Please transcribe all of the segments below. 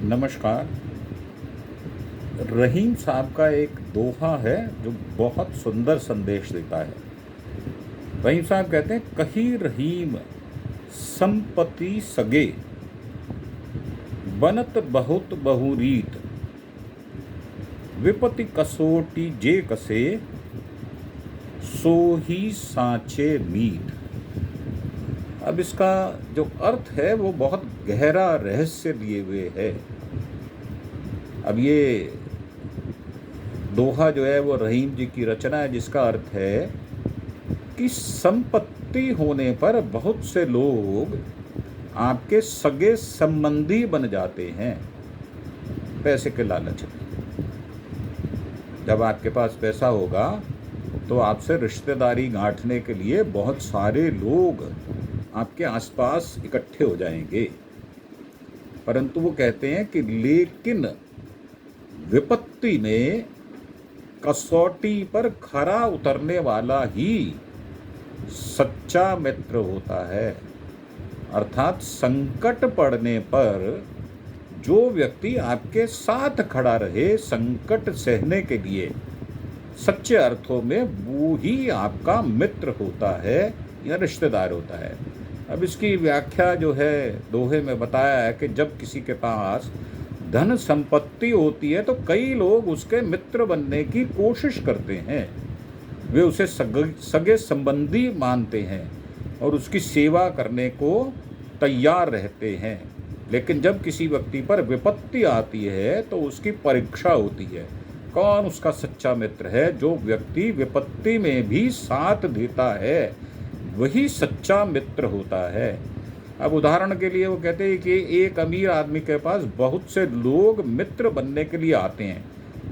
नमस्कार। रहीम साहब का एक दोहा है जो बहुत सुंदर संदेश देता है। रहीम साहब कहते हैं, कही रहीम संपत्ति सगे, बनत बहुत बहुरीत, विपत्ति कसोटी जे कसे, सो ही सांचे मीत। अब इसका जो अर्थ है वो बहुत गहरा रहस्य लिए हुए है। अब ये दोहा जो है वो रहीम जी की रचना है, जिसका अर्थ है कि संपत्ति होने पर बहुत से लोग आपके सगे संबंधी बन जाते हैं पैसे के लालच में। जब आपके पास पैसा होगा तो आपसे रिश्तेदारी गांठने के लिए बहुत सारे लोग आपके आसपास इकट्ठे हो जाएंगे, परंतु वो कहते हैं कि लेकिन विपत्ति में कसौटी पर खरा उतरने वाला ही सच्चा मित्र होता है। अर्थात संकट पड़ने पर जो व्यक्ति आपके साथ खड़ा रहे संकट सहने के लिए, सच्चे अर्थों में वो ही आपका मित्र होता है या रिश्तेदार होता है। अब इसकी व्याख्या जो है दोहे में बताया है कि जब किसी के पास धन संपत्ति होती है तो कई लोग उसके मित्र बनने की कोशिश करते हैं। वे उसे सगे संबंधी मानते हैं और उसकी सेवा करने को तैयार रहते हैं। लेकिन जब किसी व्यक्ति पर विपत्ति आती है तो उसकी परीक्षा होती है, कौन उसका सच्चा मित्र है। जो व्यक्ति विपत्ति में भी साथ देता है वही सच्चा मित्र होता है। अब उदाहरण के लिए वो कहते हैं कि एक अमीर आदमी के पास बहुत से लोग मित्र बनने के लिए आते हैं,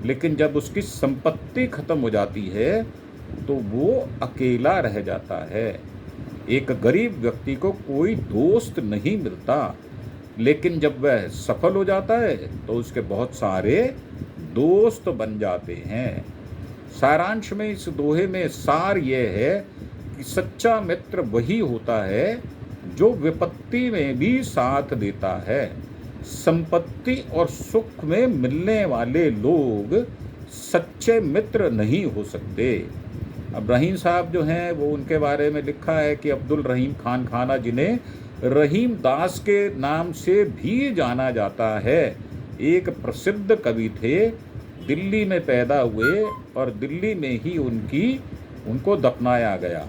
लेकिन जब उसकी संपत्ति खत्म हो जाती है तो वो अकेला रह जाता है। एक गरीब व्यक्ति को कोई दोस्त नहीं मिलता, लेकिन जब वह सफल हो जाता है तो उसके बहुत सारे दोस्त बन जाते हैं। सारांश में इस दोहे में सार यह है कि सच्चा मित्र वही होता है जो विपत्ति में भी साथ देता है। संपत्ति और सुख में मिलने वाले लोग सच्चे मित्र नहीं हो सकते। अब रहीम साहब जो हैं वो उनके बारे में लिखा है कि अब्दुल रहीम खान खाना, जिन्हें रहीम दास के नाम से भी जाना जाता है, एक प्रसिद्ध कवि थे। दिल्ली में पैदा हुए और दिल्ली में ही उनको दफनाया गया।